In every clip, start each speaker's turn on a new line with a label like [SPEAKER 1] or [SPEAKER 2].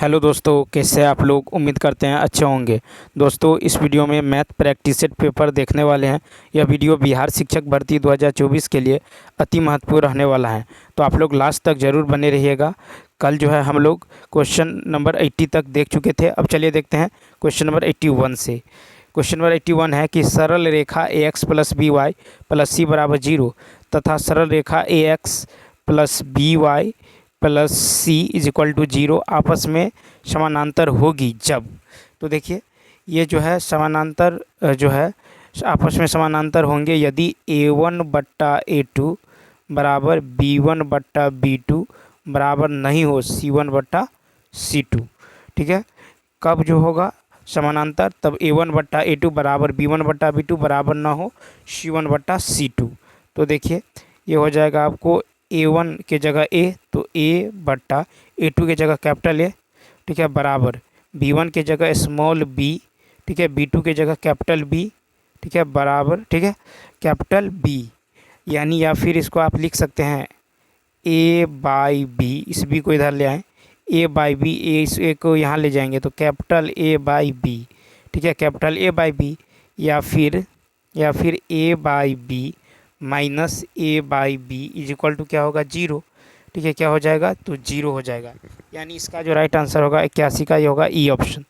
[SPEAKER 1] Hello दोस्तों, कैसे हैं आप लोग। उम्मीद करते हैं अच्छे होंगे। दोस्तों, इस वीडियो में मैथ प्रैक्टिस सेट पेपर देखने वाले हैं। यह वीडियो बिहार शिक्षक भर्ती 2024 के लिए अति महत्वपूर्ण रहने वाला है, तो आप लोग लास्ट तक ज़रूर बने रहिएगा। कल जो है हम लोग क्वेश्चन नंबर 80 तक देख चुके थे। अब चलिए देखते हैं क्वेश्चन नंबर 81 से। क्वेश्चन नंबर 81 है कि सरल रेखा a x plus b y plus c बराबर 0 तथा सरल रेखा a x plus b y plus c is equal to 0 आपस में समानांतर होगी जब। तो देखिए, ये जो है समानांतर जो है आपस में समानांतर होंगे यदि a1/a2 बराबर b1/b2 बराबर नहीं हो c1/c2। ठीक है, कब जो होगा समानांतर, तब a1/a2 बराबर b1/b2 बराबर ना हो c1/c2। तो देखिए, ये हो जाएगा आपको a1 के जगह a, तो a/a2 के जगह कैपिटल A, ठीक है, बराबर b1 के जगह स्मॉल b, ठीक है, b2 के जगह कैपिटल B, ठीक है, बराबर, ठीक है, कैपिटल B। यानी या फिर इसको आप लिख सकते हैं a/b, इस b को इधर ले आएँ, a/b, इस a को यहाँ ले जाएंगे तो कैपिटल a/b, ठीक है, कैपिटल a/b, या फिर a/b minus a/b is equal to क्या होगा 0। ठीक है, क्या हो जाएगा, तो 0 हो जाएगा। यानी इसका जो राइट आंसर होगा 81 का, ये होगा ई ऑप्शन।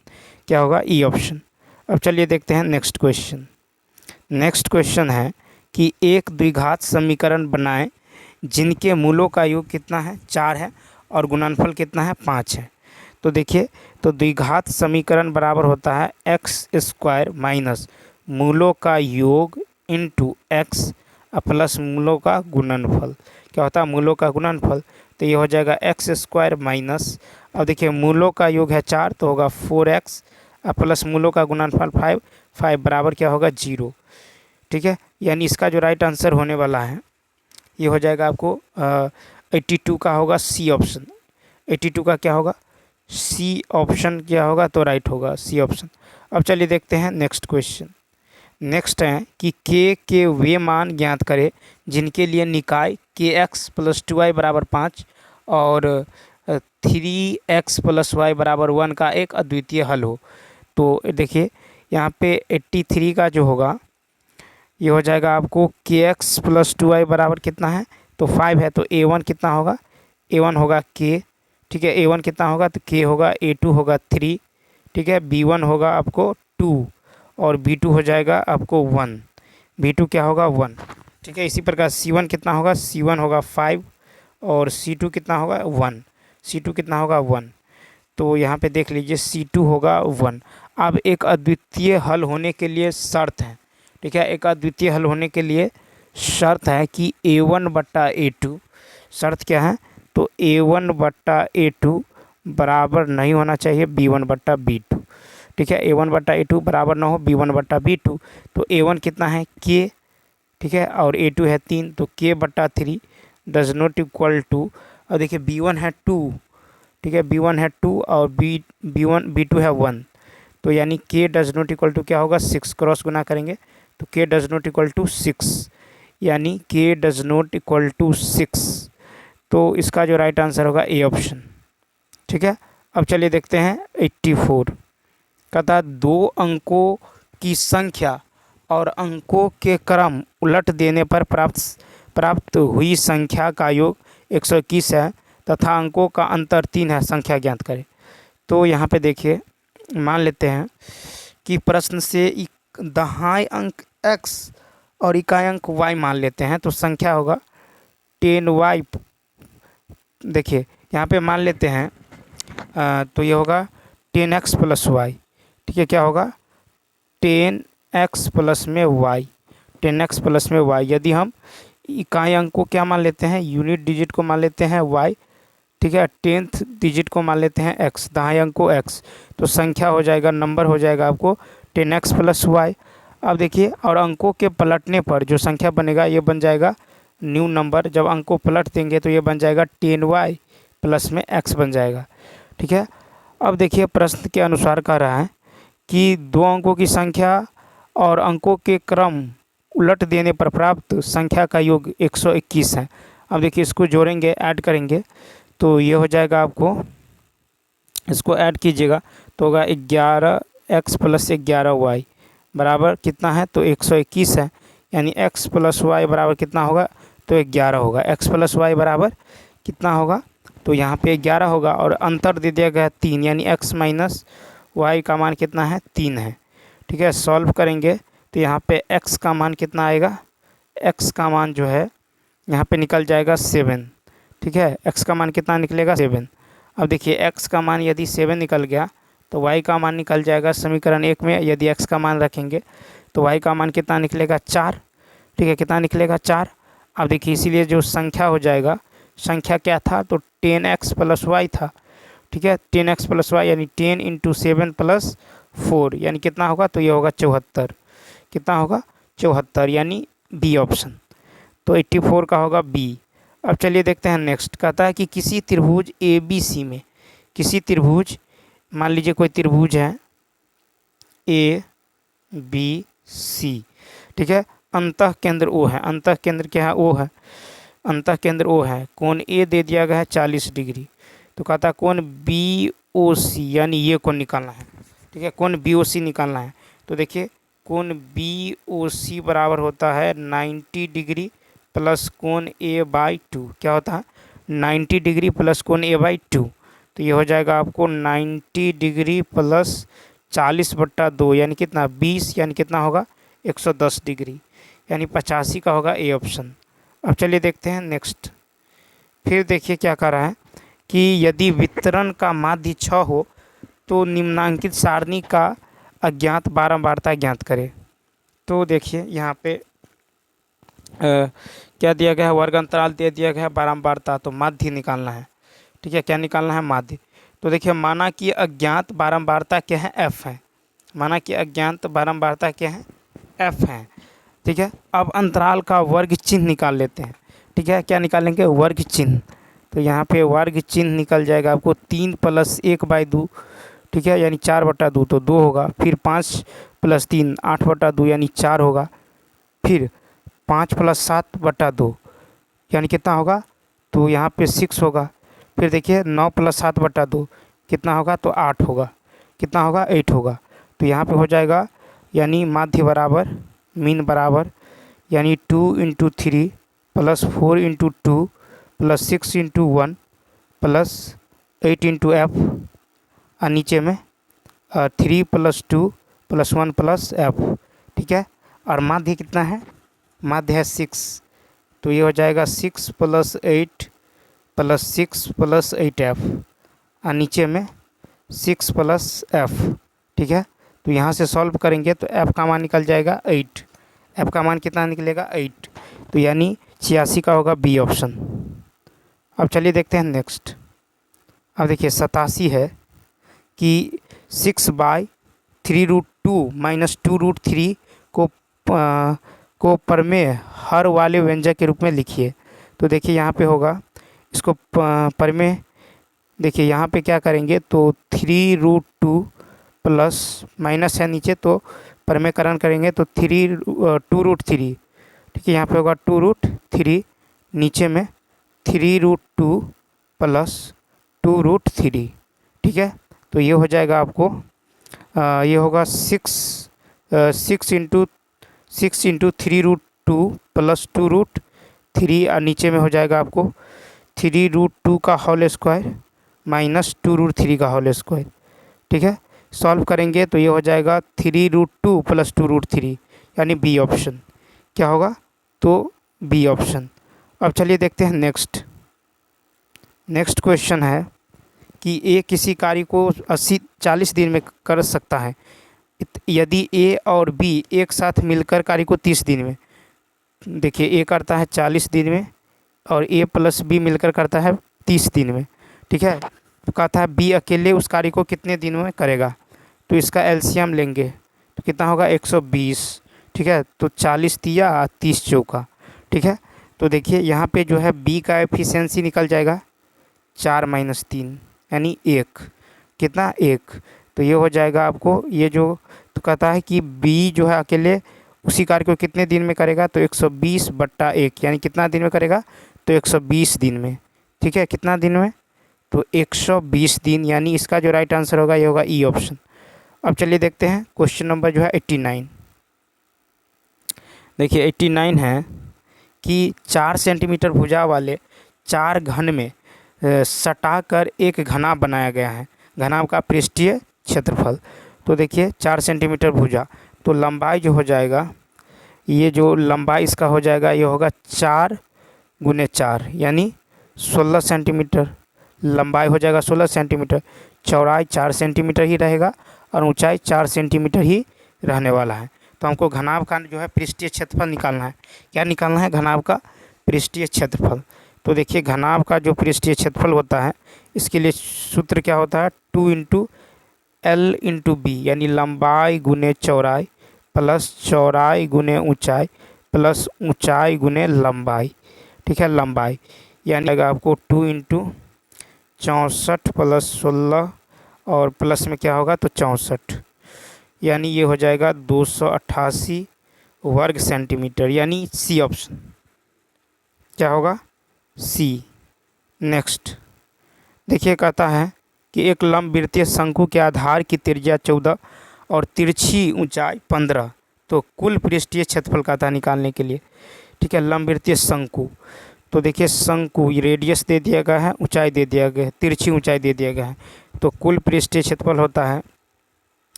[SPEAKER 1] क्या होगा, ई ऑप्शन। अब चलिए देखते हैं नेक्स्ट क्वेश्चन। नेक्स्ट क्वेश्चन है कि एक द्विघात समीकरण बनाएं जिनके मूलों का योग कितना है, 4 है, और गुणनफल कितना है, 5 है। तो देखिए, तो द्विघात समीकरण बराबर होता है एक्स स्क्वायर माइनस मूलों का योग इंटू एक्स प्लस मूलों का गुणनफल। क्या होता है, मूलों का गुणनफल। तो ये हो जाएगा एक्स स्क्वायर माइनस, अब देखिए मूलों का योग है 4 तो होगा 4x प्लस मूलों का गुणनफल 5 बराबर क्या होगा 0। ठीक है, यानी इसका जो राइट आंसर होने वाला है ये हो जाएगा आपको 82 का होगा सी ऑप्शन। 82 का क्या होगा, सी ऑप्शन क्या होगा, तो राइट होगा सी ऑप्शन। अब चलिए देखते हैं नेक्स्ट क्वेश्चन। नेक्स्ट है कि के वे मान ज्ञात करें जिनके लिए निकाय के एक्स प्लस 2y बराबर 5 और 3x प्लस वाई बराबर 1 का एक अद्वितीय हल हो। तो देखिए, यहाँ पे 83 का जो होगा ये हो जाएगा आपको के एक्स प्लस 2y बराबर कितना है, तो 5 है, तो a1 कितना होगा, a1 होगा k, ठीक है, a1 कितना होगा, तो k होगा, a2 होगा 3, ठीक है, b1 होगा आपको 2 और b2 हो जाएगा आपको 1, b2 क्या होगा 1। ठीक है, इसी प्रकार c1 कितना होगा, c1 होगा 5 और c2 कितना होगा 1, c2 कितना होगा 1। तो यहाँ पे देख लीजिए c2 होगा 1। अब एक अद्वितीय हल होने के लिए शर्त है, ठीक है, एक अद्वितीय हल होने के लिए शर्त है कि a1/a2, शर्त क्या है, तो a1/a2 बराबर नहीं होना चाहिए b1/b2। ठीक है, a1/a2 बराबर ना हो b1/b2। तो a1 कितना है k, ठीक है, और a2 है 3, तो k/3 does not equal to, और देखिए b1 है 2, ठीक है, b1 है 2 और b2 है 1, तो यानी k does not equal to क्या होगा 6, क्रॉस गुना करेंगे तो k does not equal to 6, यानी k does not equal to 6। तो इसका जो राइट आंसर होगा ए ऑप्शन। ठीक है, अब चलिए देखते हैं 84। कहता है 2 अंकों की संख्या और अंकों के क्रम उलट देने पर प्राप्त हुई संख्या का योग 121 है तथा अंकों का अंतर 3 है, संख्या ज्ञात करें। तो यहाँ पे देखिए, मान लेते हैं कि प्रश्न से दहाई अंक x और इकाई अंक y मान लेते हैं, तो संख्या होगा 10y। देखिए यहाँ पे मान लेते हैं तो ये होगा 10x प्लस वाई। ठीक है, क्या होगा 10x प्लस में y, 10x प्लस में y। यदि हम इकाई अंक को क्या मान लेते हैं, यूनिट डिजिट को मान लेते हैं y, ठीक है, 10th डिजिट को मान लेते हैं x, दहाई अंक को x, तो संख्या हो जाएगा, नंबर हो जाएगा आपको 10x प्लस वाई। अब देखिए, और अंकों के पलटने पर जो संख्या बनेगा ये बन जाएगा न्यू नंबर। जब अंक को पलट देंगे तो ये बन जाएगा 10y प्लस में x बन जाएगा। ठीक है, अब देखिए प्रश्न के अनुसार कह रहा है कि 2 अंकों की संख्या और अंकों के क्रम उलट देने पर प्राप्त संख्या का योग 121 है। अब देखिए इसको जोड़ेंगे, ऐड करेंगे, तो ये हो जाएगा आपको इसको ऐड कीजिएगा तो होगा 11x प्लस 11y बराबर कितना है, तो 121 है। यानी x प्लस वाई बराबर कितना होगा, तो 11 होगा। x प्लस वाई बराबर कितना होगा, तो यहाँ पे 11 होगा और अंतर दे दिया गया 3, यानी x माइनस वाई का मान कितना है, 3 है। ठीक है, सॉल्व करेंगे तो यहाँ पे x का मान कितना आएगा, x का मान जो है यहाँ पे निकल जाएगा 7। ठीक है, x का मान कितना निकलेगा, 7। अब देखिए x का मान यदि 7 निकल गया तो y का मान निकल जाएगा समीकरण 1 में। यदि x का मान रखेंगे तो y का मान कितना निकलेगा, 4। ठीक है, कितना निकलेगा, 4। अब देखिए इसीलिए जो संख्या हो जाएगा, संख्या क्या था, तो 10x प्लस वाई था। ठीक है, 10x प्लस वाई यानी 10 इंटू 7 प्लस 4 यानी कितना होगा, तो ये होगा 74। कितना होगा, 74, यानी बी ऑप्शन। तो 84 का होगा बी। अब चलिए देखते हैं नेक्स्ट। कहता है कि किसी त्रिभुज ए बी सी में, किसी त्रिभुज, मान लीजिए कोई त्रिभुज है ए बी सी। ठीक है, अंतः केंद्र ओ है। अंतः केंद्र क्या है, ओ है। अंतः केंद्र ओ है। कोण ए दे दिया गया है 40 डिग्री। तो कहता है कोण बी ओ सी, यानी ये कोण निकालना है। ठीक है, कोण बी ओ सी निकालना है। तो देखिए कोण बी ओ सी बराबर होता है 90 डिग्री प्लस कोण ए बाई 2। क्या होता है, 90 डिग्री प्लस कोण ए बाई 2। तो ये हो जाएगा आपको 90 डिग्री प्लस 40/2 यानी कितना, 20, यानी कितना होगा, 110 डिग्री, यानी 85 का होगा ए ऑप्शन। अब चलिए देखते हैं नेक्स्ट। फिर देखिए क्या कर रहा है कि यदि वितरण का माध्य 6 हो तो निम्नांकित सारणी का अज्ञात बारंबारता ज्ञात करें। तो देखिए यहाँ पे क्या दिया गया है, वर्ग अंतराल दे दिया गया है, बारंबारता, तो माध्य निकालना है। ठीक है, क्या निकालना है, माध्य। तो देखिए माना कि अज्ञात बारंबारता क्या है, f है। माना कि अज्ञात बारंबारता क्या है, f है। ठीक है, अब अंतराल का वर्ग चिन्ह निकाल लेते हैं। ठीक है, क्या निकालेंगे, वर्ग चिन्ह। तो यहाँ पे वर्ग चिन्ह निकल जाएगा आपको 3 प्लस 1/2। ठीक है, यानी 4/2, तो 2 होगा। फिर 5 प्लस 3 8/2 यानी 4 होगा। फिर 5 प्लस 7/2 यानी कितना होगा, तो यहाँ पे 6 होगा। फिर देखिए 9 प्लस 7/2 कितना होगा, तो 8 होगा। कितना होगा, 8 होगा। तो यहाँ पे हो जाएगा, यानी माध्य बराबर मीन बराबर, यानी 2 into 3 plus 4 into 2 plus 6 into 1 plus 8 into F, और नीचे में 3 प्लस 2 प्लस 1 प्लस एफ। ठीक है, और माध्य कितना है, माध्य है 6। तो ये हो जाएगा 6 प्लस 8 प्लस 6 प्लस 8f, और नीचे में 6 प्लस f। ठीक है, तो यहाँ से सॉल्व करेंगे तो f का मान निकल जाएगा 8। f का मान कितना निकलेगा, 8। तो यानी 86 का होगा बी ऑप्शन। अब चलिए देखते हैं नेक्स्ट। अब देखिए 87 है कि 6/3√2 माइनस 2√3 को परमेय हर वाले व्यंजक के रूप में लिखिए। तो देखिए यहाँ पे होगा, इसको परमेय, देखिए यहाँ पे क्या करेंगे, तो 3√2 प्लस माइनस है नीचे, तो परमेयकरण करेंगे तो 2√3। ठीक है, यहाँ पे होगा 2√3, नीचे में 3√2 प्लस 2√3। ठीक है, तो ये हो जाएगा आपको, ये होगा 6 इंटू 3√2 प्लस 2√3, और नीचे में हो जाएगा आपको 3√2 का होल स्क्वायर माइनस 2√3 का होल स्क्वायर। ठीक है, सॉल्व करेंगे तो ये हो जाएगा 3√2 प्लस 2√3 यानी बी ऑप्शन। क्या होगा, तो बी ऑप्शन। अब चलिए देखते हैं नेक्स्ट। नेक्स्ट क्वेश्चन है कि ए किसी कार्य को 40 दिन में कर सकता है यदि ए और बी एक साथ मिलकर कार्य को 30 दिन में। देखिए ए करता है 40 दिन में और ए प्लस बी मिलकर करता है 30 दिन में। ठीक है, तो कहता है बी अकेले उस कार्य को कितने दिन में करेगा। तो इसका एलसीएम लेंगे तो कितना होगा, 120। ठीक है, तो 40 तिया 30 चौका। ठीक है, तो देखिए यहाँ पे जो है बी का एफिशिएंसी निकल जाएगा 4 - 3 यानी 1। कितना, 1। तो ये हो जाएगा आपको, ये जो तो कहता है कि बी जो है अकेले उसी कार्य को कितने दिन में करेगा, तो 120/1 यानी कितना दिन में करेगा, तो 120 दिन में। ठीक है, कितना दिन में, तो 120 दिन, यानी इसका जो राइट आंसर होगा ये होगा ई ऑप्शन। अब चलिए देखते हैं क्वेश्चन नंबर जो है 89। देखिए 89 है कि 4 सेंटीमीटर भुजा वाले 4 घन में सटाकर एक घनाभ बनाया गया है। घनाभ का पृष्ठीय क्षेत्रफल। तो देखिए 4 सेंटीमीटर भुजा, तो लंबाई जो हो जाएगा, ये जो लंबाई इसका हो जाएगा ये होगा 4 गुने 4 यानी 16 सेंटीमीटर। लंबाई हो जाएगा 16 सेंटीमीटर, चौड़ाई 4 सेंटीमीटर ही रहेगा और ऊंचाई 4 सेंटीमीटर ही रहने वाला है। तो हमको घनाभ का जो है पृष्ठीय क्षेत्रफल निकालना है। क्या निकालना है? घनाभ का पृष्ठीय क्षेत्रफल। तो देखिए घनाभ का जो पृष्ठीय क्षेत्रफल होता है, इसके लिए सूत्र क्या होता है? 2 इंटू एल इंटू बी, यानी लंबाई गुने चौड़ाई प्लस चौड़ाई गुने ऊंचाई प्लस ऊंचाई गुने लंबाई। ठीक है, लंबाई यानी लगेगा आपको 2 इंटू 64 प्लस 16 और प्लस में क्या होगा तो 64, यानी ये हो जाएगा 288 वर्ग सेंटीमीटर, यानी सी ऑप्शन। क्या होगा? सी। नेक्स्ट देखिए, कहता है कि एक लंबवृत्तीय शंकु के आधार की त्रिज्या 14 और तिरछी ऊंचाई 15, तो कुल पृष्ठीय क्षेत्रफल का था निकालने के लिए। ठीक है, लंबवृत्तीय शंकु। तो देखिए शंकु रेडियस दे दिया गया है, ऊंचाई दे दिया गया है, तिरछी ऊंचाई दे दिया गया है। तो कुल पृष्ठीय क्षेत्रफल होता है,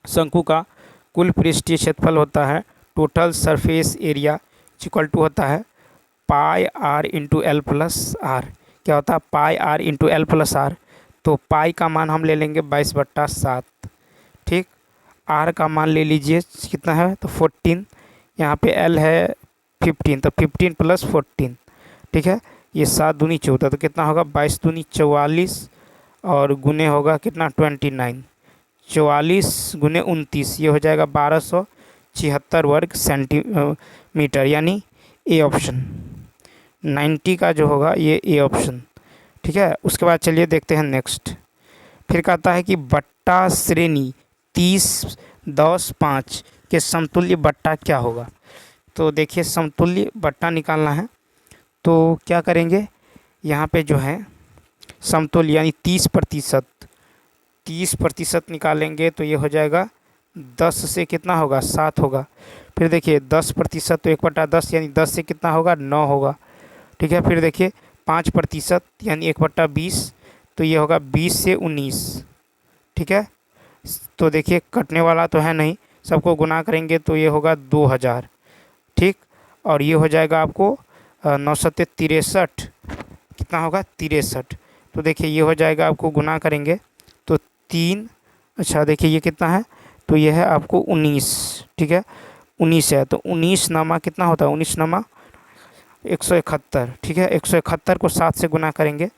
[SPEAKER 1] शंकु का कुल पृष्ठीय क्षेत्रफल होता है total surface area equal to होता है pi r into l plus r. क्या होता है? Pi r into l plus r. तो पाई का मान हम ले लेंगे 22/7। ठीक, आर का मान ले लीजिए कितना है तो 14, यहाँ पे एल है 15, तो 15 प्लस 14। ठीक है, ये 7 दूनी 14, तो कितना होगा 22 दूनी 44 और गुने होगा कितना 29, 44 गुने 29, ये हो जाएगा 1276 वर्ग सेंटीमीटर, यानी ए ऑप्शन 90 का जो होगा ये ए ऑप्शन। ठीक है, उसके बाद चलिए देखते हैं नेक्स्ट। फिर कहता है कि बट्टा श्रेणी 30, 10, 5 के समतुल्य बट्टा क्या होगा। तो देखिए समतुल्य बट्टा निकालना है, तो क्या करेंगे, यहाँ पे जो है समतुल्य यानी 30%, 30% निकालेंगे तो ये हो जाएगा 10 से कितना होगा 7 होगा। फिर देखिए 10% तो 1/10 यानी 10 से कितना होगा 9 होगा। ठीक है, फिर देखिए 5% यानी 1/20, तो ये होगा 20 से 19। ठीक है, तो देखिए कटने वाला तो है नहीं, सबको गुना करेंगे तो ये होगा 2000। ठीक, और ये हो जाएगा आपको 963, कितना होगा 63। तो देखिए ये हो जाएगा आपको गुना करेंगे तो 3, अच्छा देखिए ये कितना है तो ये है आपको 19। ठीक है, 19 है, तो 19 नामा कितना होता है, 19 नामा 171। ठीक है, 171 को 7 से गुना करेंगे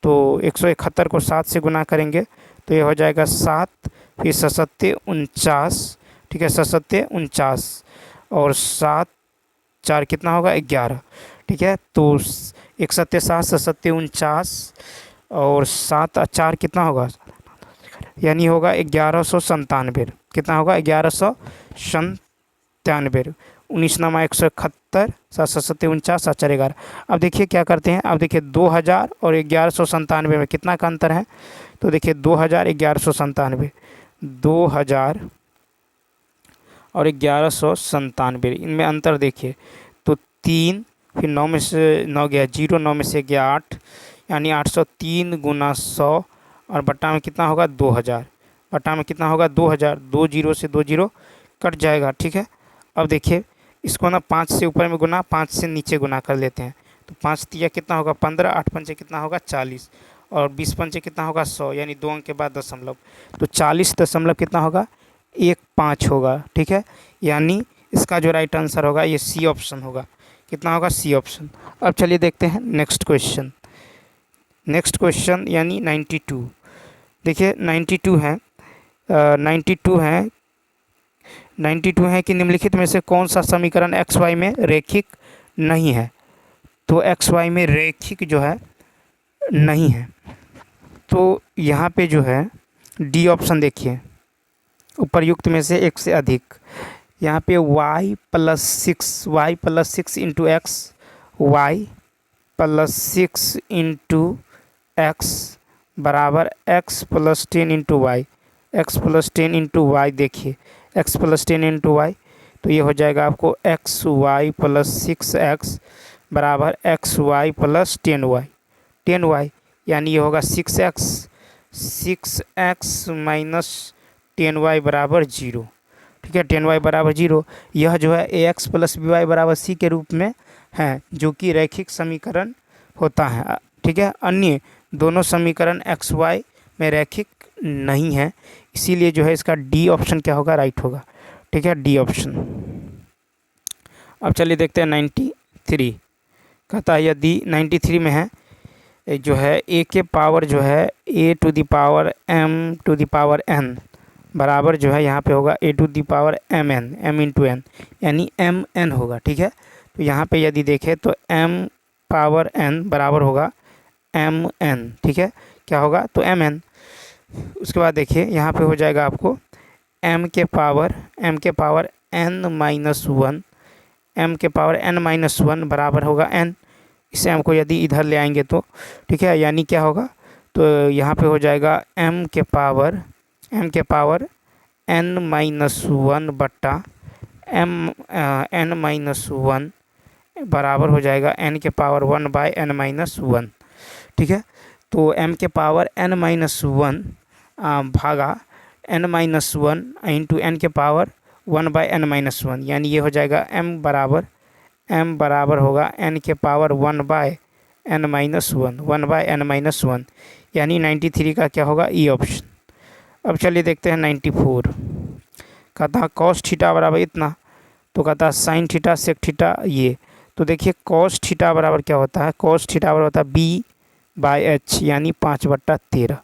[SPEAKER 1] तो 171 को 7 से गुना करेंगे तो ये हो जाएगा 7, फिर 7 49। ठीक है, 7 49 और 7 4 कितना होगा 11। ठीक है, तो 1 7 7, 7 49 और 7 4 कितना होगा, यानी होगा 1197। कितना होगा 1197। 19 नामा 171, 7 7 49, 7 4 11। अब देखिए क्या करते हैं, अब देखिए 2000 और 1197 में कितना का अंतर है, तो देखिए 2000 1197, 2000 और 1197 इनमें अंतर देखिए तो 3, फिर 9 में से 9 गया 0, 9 में से गया 8, यानी 803 गुना 100 और बट्टा में कितना होगा 2000, बट्टा में कितना होगा 2000, 2 0 से 2 0 कट जाएगा। ठीक है, अब देखिए इसको ना 5 से ऊपर में गुना, 5 से नीचे गुना कर लेते हैं, तो 5 तिया कितना होगा 15, 8 पंचे कितना होगा 40 और 20 पंचे कितना होगा 100, यानी 2 अंक के बाद दशमलव, तो 40 दशमलव कितना होगा 15 होगा। ठीक है, यानी इसका जो राइट आंसर होगा ये सी ऑप्शन होगा। कितना होगा सी ऑप्शन। अब चलिए देखते हैं नेक्स्ट क्वेश्चन। नेक्स्ट क्वेश्चन यानी 92। देखिए 92 है, 92 है कि निम्नलिखित में से कौन सा समीकरण एक्स वाई में रेखिक नहीं है। तो एक्स वाई में रेखिक जो है नहीं है, तो यहाँ पे जो है डी ऑप्शन देखिए, उपर्युक्त में से एक से अधिक। यहाँ पे y + 6 into x, y + 6 into x बराबर x plus 10 into y. X plus 10 into y, देखिए एक्स प्लस 10 इंटू वाई, तो ये हो जाएगा आपको एक्स वाई प्लस 6x बराबर x Y plus 10y। 10y यानी ये होगा 6x। 6x माइनस 10y बराबर 0। ठीक है, 10y बराबर 0। यह जो है ax प्लस by बराबर c के रूप में है, जो कि रैखिक समीकरण होता है। ठीक है, अन्य दोनों समीकरण एक्स वाई में रैखिक नहीं है, इसीलिए जो है इसका डी ऑप्शन क्या होगा, राइट होगा। ठीक है, डी ऑप्शन। अब चलिए देखते हैं 93। कहता है यदि 93 में है जो है ए के पावर जो है a to the power m to the power n बराबर जो है यहाँ पे होगा a to the power m n, m into n, यानी एम एन होगा। ठीक है, तो यहाँ पे यदि देखें तो एम पावर एन बराबर होगा एम एन। ठीक है, क्या होगा, तो एम एन। उसके बाद देखिए यहाँ पे हो जाएगा आपको एम के power N minus one, M के पावर एन माइनस वन बराबर होगा एन। इसे एम को यदि इधर ले आएंगे तो ठीक है, यानी क्या होगा, तो यहाँ पे हो जाएगा एम के पावर एन माइनस वन बट्टा एन माइनस वन बराबर हो जाएगा एन के power 1 by n minus one. ठीक है, तो एम के पावर एन माइनस वन भागा n minus one into n के power 1 by n minus one, यानी ये हो जाएगा एम बराबर होगा एन के power 1 by n minus one, 1 by n minus one, यानी 93 का क्या होगा, ई ऑप्शन। अब चलिए देखते हैं 94। कहता है कॉस थीटा बराबर इतना, तो कहता है साइन थीटा सेक थीटा ये। तो देखिए कॉस थीटा बराबर क्या होता है, कॉस थीटा बराबर होता है बी बाई एच, यानी 5/13।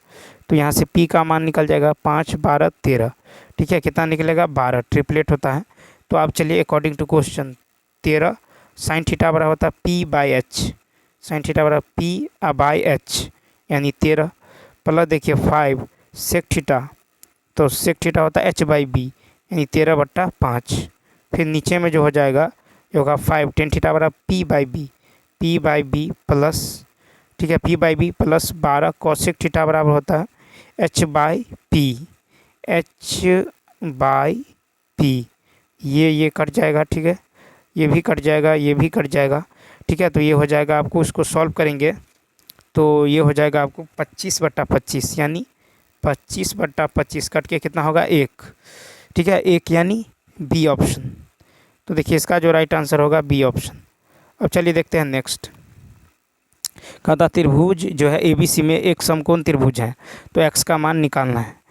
[SPEAKER 1] तो यहाँ से पी का मान निकल जाएगा 5, 12, 13। ठीक है, कितना निकलेगा, 12, ट्रिपलेट होता है। तो आप चलिए according to question 13 sine theta बराबर होता है P by H, sine theta बराबर पी बाई एच यानी 13, प्लस देखिए 5 सेक थीटा, तो सेक थीटा होता है एच बाई बी यानी 13/5। फिर नीचे में जो हो जाएगा ये होगा 5 टेन थीटा बराबर पी बाई बी प्लस, ठीक है, P by B plus 12 cosec theta बराबर होता है एच बाई पी। ये कट जाएगा। ठीक है, ये भी कट जाएगा, ये भी कट जाएगा। ठीक है, तो ये हो जाएगा आपको, उसको सॉल्व करेंगे तो ये हो जाएगा आपको 25/25, यानी 25/25 कट के कितना होगा, 1। ठीक है, 1 यानी बी ऑप्शन। तो देखिए इसका जो राइट आंसर होगा बी ऑप्शन। अब चलिए देखते हैं नेक्स्ट। कहता त्रिभुज जो है ABC में एक समकोण त्रिभुज है, तो x का मान निकालना है।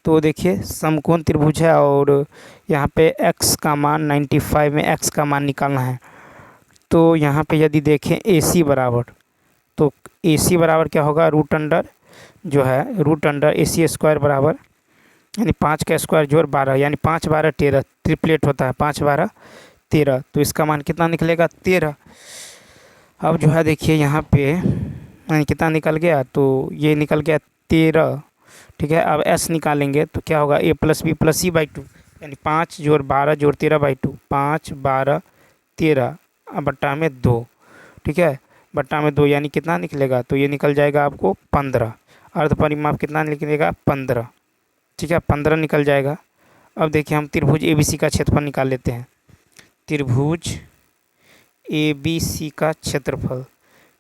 [SPEAKER 1] तो देखिए समकोण त्रिभुज है और यहाँ पे x का मान 95 में x का मान निकालना है। तो यहाँ पे यदि देखें AC बराबर, तो AC बराबर क्या होगा, रूट अंडर AC स्क्वायर बराबर यानी 5 का स्क्वायर जोड़ 12 यानी 5, 12, 13, ट्रिपलेट होता है 5, 12, 13। तो इसका मान कितना निकलेगा, 13। अब जो है देखिए यहाँ पे यानी कितना निकल गया, तो ये निकल गया 13। ठीक है, अब s निकालेंगे तो क्या होगा, a plus B plus c by 2 यानी 5 जोड़ 12 जोड़ 13 बाई 2, 5, 12, 13 बट्टा में 2। ठीक है, बट्टा में 2 यानी कितना निकलेगा, तो ये निकल जाएगा आपको 15। अर्ध परिमाप कितना निकलेगा, 15। ठीक है, 15 निकल जाएगा। अब देखिए हम त्रिभुज ABC का क्षेत्रफल निकाल लेते हैं। त्रिभुज ABC का क्षेत्रफल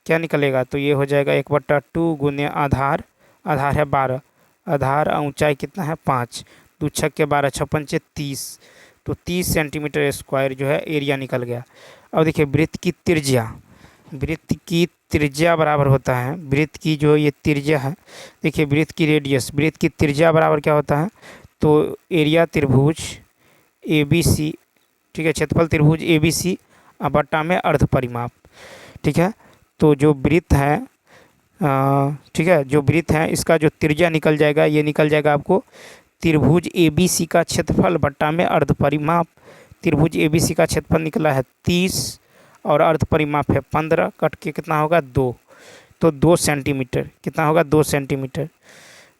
[SPEAKER 1] क्या निकलेगा, तो ये हो जाएगा 1/2 गुने आधार है 12, आधार ऊंचाई कितना है 5, 2 छक्के 12, 6 पंचे 30, तो 30 सेंटीमीटर स्क्वायर जो है एरिया निकल गया। अब देखिए वृत्त की त्रिज्या बराबर होता है, वृत्त की जो ये त्रिज्या है, देखिए वृत्त की रेडियस, वृत्त की त्रिज्या बराबर क्या होता है, तो एरिया त्रिभुज ABC, ठीक है, क्षेत्रफल त्रिभुज ABC बट्टा में अर्ध परिमाप। ठीक है, तो जो वृत्त है ठीक है, जो वृत्त है इसका जो त्रिज्या निकल जाएगा, ये निकल जाएगा आपको त्रिभुज ABC का क्षेत्रफल बट्टा में अर्ध परिमाप। त्रिभुज ABC का क्षेत्रफल निकला है 30 और अर्ध परिमाप है 15, कट के कितना होगा 2, तो 2 सेंटीमीटर, कितना होगा 2 सेंटीमीटर,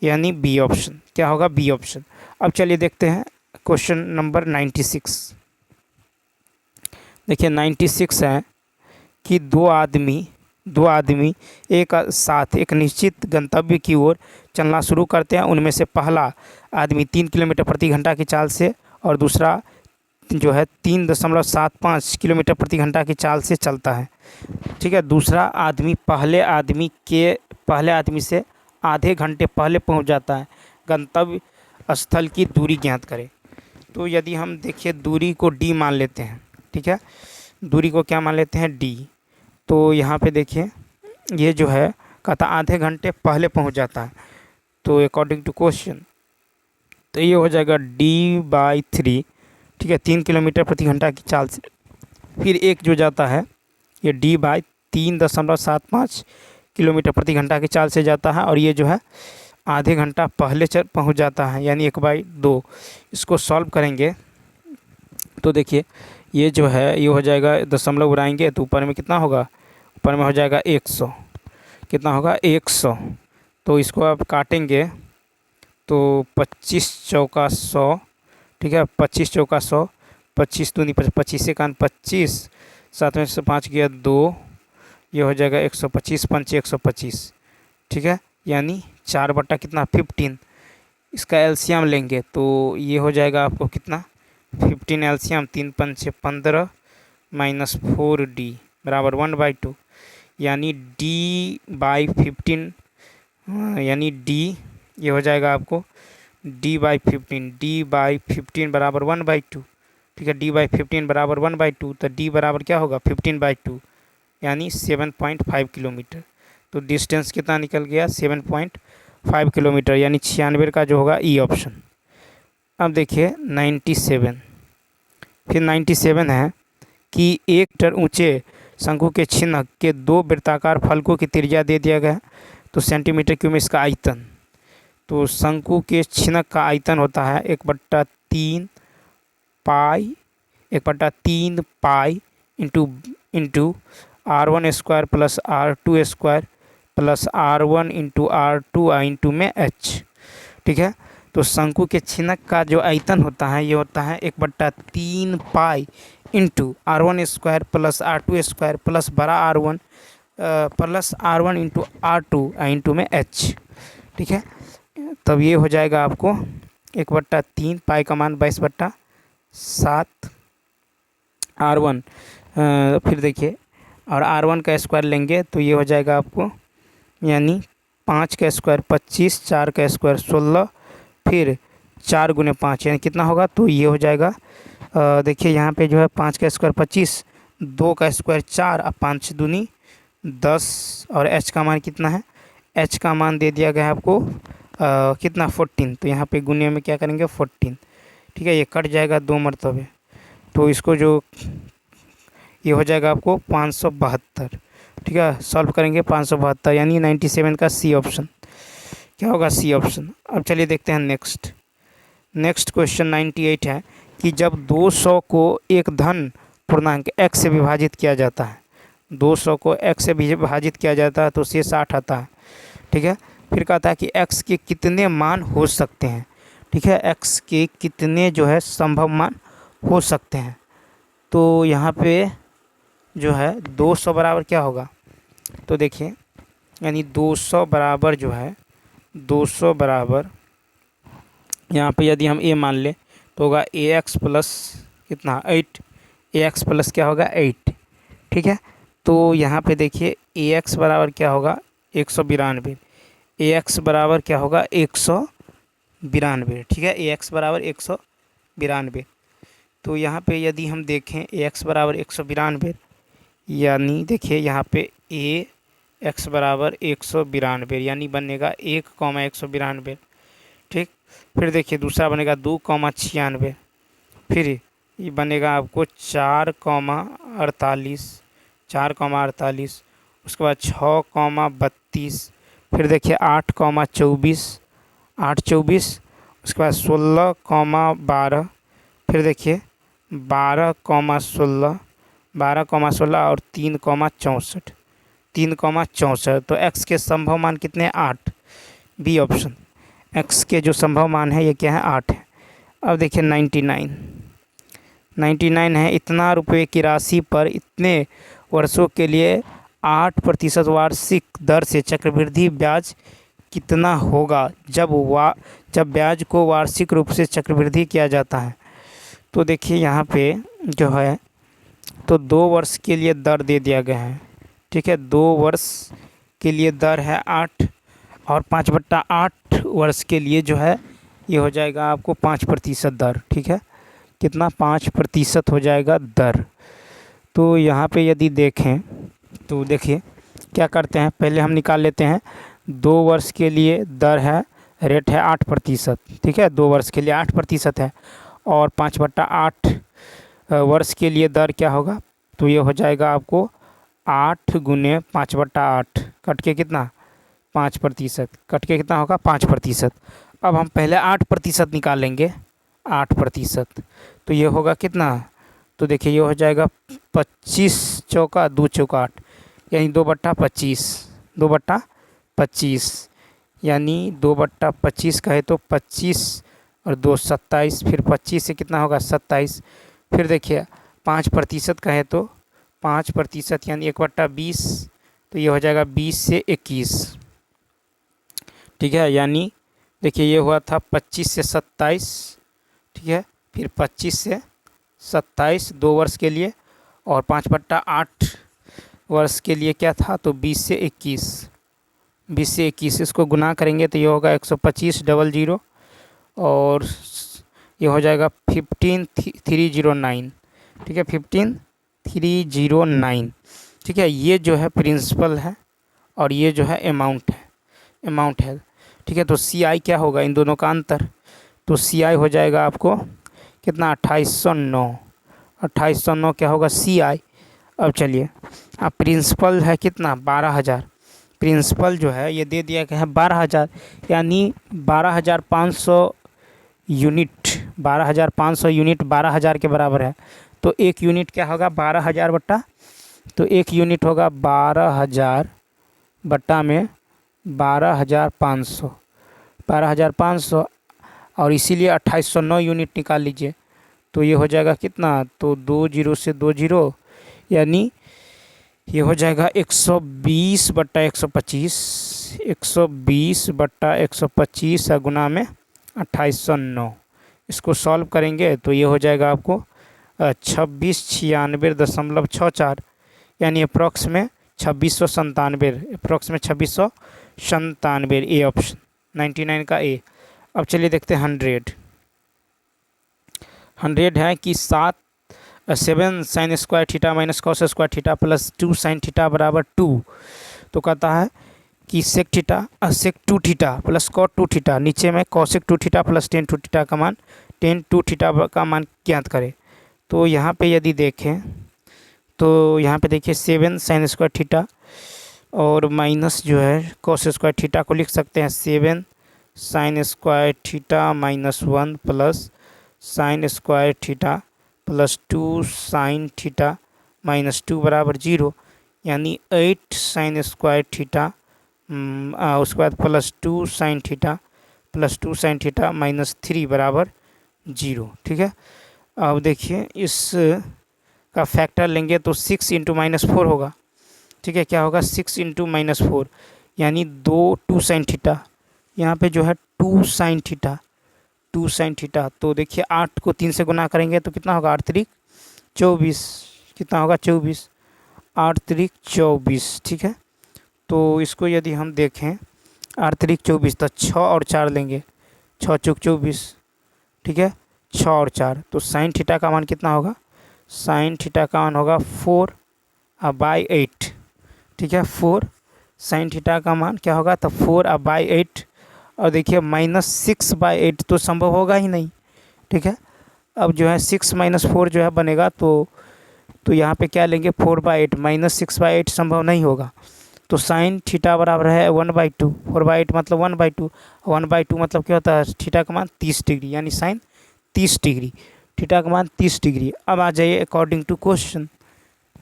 [SPEAKER 1] यानी बी ऑप्शन। क्या होगा, बी ऑप्शन। अब चलिए देखते हैं क्वेश्चन नंबर 96। देखिए 96 है कि दो दो आदमी एक साथ एक निश्चित गंतव्य की ओर चलना शुरू करते हैं। उनमें से पहला आदमी 3 किलोमीटर प्रति घंटा की चाल से और दूसरा जो है 3.75 किलोमीटर प्रति घंटा की चाल से चलता है। ठीक है, दूसरा आदमी पहले आदमी से आधे घंटे पहले पहुंच जाता है। गंतव्य स्थल की दूरी ज्ञात करें। तो यदि हम देखिए दूरी को d मान लेते हैं, ठीक है, दूरी को क्या मान लेते हैं, d। तो यहाँ पे देखिए ये जो है कहता आधे घंटे पहले पहुँच जाता है। तो अकॉर्डिंग टू क्वेश्चन तो ये हो जाएगा d/3, ठीक है, 3 किलोमीटर प्रति घंटा की चाल से। फिर एक जो जाता है ये d/3.75 किलोमीटर प्रति घंटा की चाल से जाता है और ये जो है आधे घंटा पहले पहुंच जाता है, यानी 1/2। इसको सॉल्व करेंगे तो देखिए ये जो है ये हो जाएगा, दशमलव उड़ाएंगे तो ऊपर में कितना होगा, ऊपर में हो जाएगा 100। कितना होगा, 100। तो इसको आप काटेंगे तो 25 चौका 100, ठीक है, 25 चौका 100, 25 दूनी 25 1 25, 7 में से 5 गया 2, ये हो जाएगा 125, 5 125, ठीक है, यानी 4 बटा कितना 15। इसका एलसीएम लेंगे तो ये हो जाएगा आपको कितना 15 एलसीएम, 3 5 15 माइनस 4d बराबर 1/2, यानी d/15, यानी d ये हो जाएगा आपको d/15 बराबर 1/2, ठीक है, d/15 बराबर 1/2। तो d बराबर क्या होगा 15/2, यानी 7.5 किलोमीटर। तो डिस्टेंस कितना निकल गया 7.5 किलोमीटर, यानी 96 का जो होगा ई ऑप्शन। अब देखिए 97, फिर 97 है कि 1 मीटर ऊंचे शंकु के छिन्ह के 2 वृत्ताकार फलकों की त्रिज्या दे दिया गया। तो सेंटीमीटर क्यूब में इसका आयतन, तो शंकु के छिन्ह का आयतन होता है 1/3 pi into r1 square plus r2 square plus r1 into r2 into में h, ठीक है। तो शंकु के छिन्ह का जो आयतन होता है ये होता है 1/3 pi into r1 square plus r2 square plus बड़ा r1 इंटू r2 इंटू में h, ठीक है। तब ये हो जाएगा आपको 1/3 पाई का मान 22/7 r1, फिर देखिए और r1 का स्क्वायर लेंगे तो ये हो जाएगा आपको, यानी 5 का स्क्वायर 25, 4 का स्क्वायर 16, फिर 4 × 5 यानी कितना होगा, तो ये हो जाएगा देखिए यहाँ पे जो है 5 का स्क्वायर 25, 2 का स्क्वायर 4 और 5 दूनी 10 और h का मान कितना है, h का मान दे दिया गया है आपको कितना 14। तो यहाँ पे गुने में क्या करेंगे 14, ठीक है, ये कट जाएगा 2 मरतबे। तो इसको जो ये हो जाएगा आपको 572, ठीक है, सॉल्व करेंगे 572, यानी 97 का सी ऑप्शन क्या होगा, सी ऑप्शन। अब चलिए देखते हैं नेक्स्ट क्वेश्चन 98 है कि जब 200 को एक धन पूर्णांक x से विभाजित किया जाता है, 200 को x से विभाजित किया जाता है तो शेष 8 आता है, ठीक है। फिर कहता है कि x के कितने मान हो सकते हैं, ठीक है, x के कितने जो है संभव मान हो सकते हैं। तो यहाँ पे जो है 200 बराबर क्या होगा, तो देखिए यानी 200 बराबर जो है 200 बराबर यहाँ पे यदि हम a मान लें तो होगा ax प्लस कितना 8, ax प्लस क्या होगा 8, ठीक है। तो यहाँ पे देखिए ax बराबर क्या होगा 192, ax बराबर क्या होगा 192, ठीक है, ax बराबर 192। तो यहाँ पे यदि हम देखें ax बराबर 192, यानी देखिए यहाँ पे ax बराबर 192, यानी बनेगा 1,192, ठीक। फिर देखिए दूसरा बनेगा 2,96, फिर ये बनेगा आपको 4,48, उसके बाद 6,32, फिर देखिए 8,24, उसके बाद 16,12, फिर देखिए 12,16 और 3,64। तो x के संभव मान कितने हैं 8, बी ऑप्शन। x के जो संभव मान है ये क्या है 8 है। अब देखिए 99 है, इतना रुपए की राशि पर इतने वर्षों के लिए 8% वार्षिक दर से चक्रवृद्धि ब्याज कितना होगा जब ब्याज को वार्षिक रूप से चक्रवृद्धि किया जाता है। तो देखिए यहाँ पे जो है तो 2 वर्ष के लिए दर दे दिया गया है, ठीक है। 2 वर्ष के लिए दर है 8 और 5/8 वर्ष के लिए जो है ये हो जाएगा आपको 5% दर, ठीक है। कितना 5% हो जाएगा दर। तो यहाँ पे यदि देखें तो देखिए क्या करते हैं, पहले हम निकाल लेते हैं। 2 वर्ष के लिए दर है, रेट है 8%, ठीक है। 2 वर्ष के लिए 8% है और 5/8 वर्ष के लिए दर क्या होगा, तो ये हो जाएगा आपको 8 × 5/8 कट के कितना 5%, कट के कितना होगा 5%। अब हम पहले 8% निकालेंगे, 8%, तो ये होगा कितना, तो देखिए ये हो जाएगा 25 चौका 2 चौका 8 यानी 2/25, 2/25 यानी 2/25 कहे तो 25 और 2 27, फिर 25 से कितना होगा 27, फिर देखिए 5% कहे तो 5% यानी 1/20, तो ये हो जाएगा 20 से 21, ठीक है। यानी देखिए ये हुआ था 25 से 27, ठीक है, फिर 25 से 27 2 वर्ष के लिए और 5/8 वर्ष के लिए क्या था, तो 20 से 21, 20 से 21 इसको गुना करेंगे तो ये होगा 125 00 और ये हो जाएगा 15309, ठीक है, 15309, ठीक है। ये जो है प्रिंसिपल है और ये जो है अमाउंट है, ठीक है। तो CI क्या होगा इन दोनों का अंतर, तो CI हो जाएगा आपको कितना 2809 क्या होगा CI। अब चलिए, अब प्रिंसिपल है कितना 12000, प्रिंसिपल जो है ये दे दिया गया है 12000 यानी 12500 यूनिट, 12500 यूनिट 12000 के बराबर है। तो एक यूनिट क्या होगा 12000 बट्टा, तो एक यूनिट होगा 12000 बट्टा में 12500, 12500 और इसीलिए 2809 यूनिट निकाल लीजिए। तो ये हो जाएगा कितना, तो 2 0 से 2 0 यानी ये हो जाएगा 120/125, 120/125 गुना में 2809। इसको सॉल्व करेंगे तो ये हो जाएगा आपको 2696.64 यानी अप्रॉक्स में 2697, ए ऑप्शन 99 का ए। अब चलिए देखते हैं 100 है कि 7 sin square theta minus cos square theta plus 2 sin theta बराबर 2। तो कहता है कि sec 2 theta plus cot 2 theta, नीचे में cosec 2 theta plus tan 2 theta का मान, tan 2 थीटा का मान ज्ञात करें। तो यहाँ पे यदि देखें तो यहाँ पे देखिए 7 sin स्क्वायर थीटा और माइनस जो है cos स्क्वायर थीटा को लिख सकते हैं 7 sin square theta minus 1 plus sin square theta plus 2 sin theta minus 2 बराबर 0 यानी 8 sin स्क्वायर थीटा उसके बाद plus 2 sin theta plus 2 sin theta minus 3 बराबर 0, ठीक है। अब देखिए इस का फैक्टर लेंगे तो 6 × -4 होगा, ठीक है। क्या होगा 6 × -4 यानी 2 sin थीटा, यहाँ पे जो है 2 sin थीटा, 2 sin थीटा। तो देखिए 8 को 3 से गुना करेंगे तो कितना होगा 8 3 24, कितना होगा 24, 8 3 24, ठीक है। तो इसको यदि हम देखें 8 3 24 तो 6 और 4 लेंगे, 6 चौक 24, ठीक है, 6 और 4। तो sin थीटा का मान कितना होगा, sin थीटा का मान होगा 4/8, ठीक है। 4 sin थीटा का मान क्या होगा, तो 4/8 और देखिए -6/8 तो संभव होगा ही नहीं, ठीक है। अब जो है 6 - 4 जो है बनेगा तो यहाँ पे क्या लेंगे 4/8, -6/8 संभव नहीं होगा। तो sin थीटा बराबर है 1/2, 4/8 मतलब 1/2, 1/2 मतलब क्या होता है थीटा का मान 30 डिग्री यानी sin 30 डिग्री, थीटा का मान 30 डिग्री। अब आ जाइए अकॉर्डिंग टू क्वेश्चन।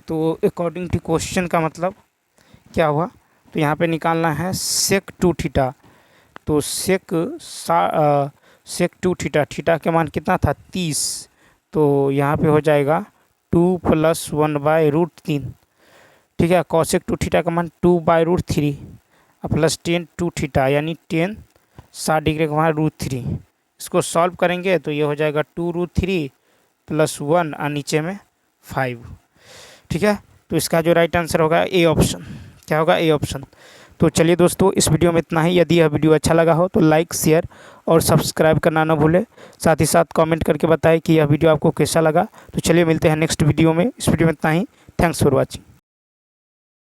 [SPEAKER 1] तो अकॉर्डिंग टू क्वेश्चन का मतलब क्या हुआ, तो यहाँ पे निकालना है sec 2 थीटा। तो sec 2 थीटा, थीटा के मान कितना था 30, तो यहाँ पे हो जाएगा 2 + 1/√3, ठीक है। कॉसेक 2 थीटा का मान 2/√3 प्लस टेन 2 थीटा यानी 10 60 डिग्री का मान √3। इसको सॉल्व करेंगे तो ये हो जाएगा 2√3 + 1 और नीचे में 5। ठीक है, तो इसका जो राइट आंसर होगा ए ऑप्शन। क्या होगा? A option. तो चलिए दोस्तों, इस वीडियो में इतना ही। यदि यह वीडियो अच्छा लगा हो तो लाइक, शेयर और सब्सक्राइब करना ना भूलें। साथ ही साथ कमेंट करके बताएं कि यह वीडियो आपको कैसा लगा। तो चलिए मिलते हैं नेक्स्ट वीडियो में। इस वीडियो में इतना ही। Thanks for watching.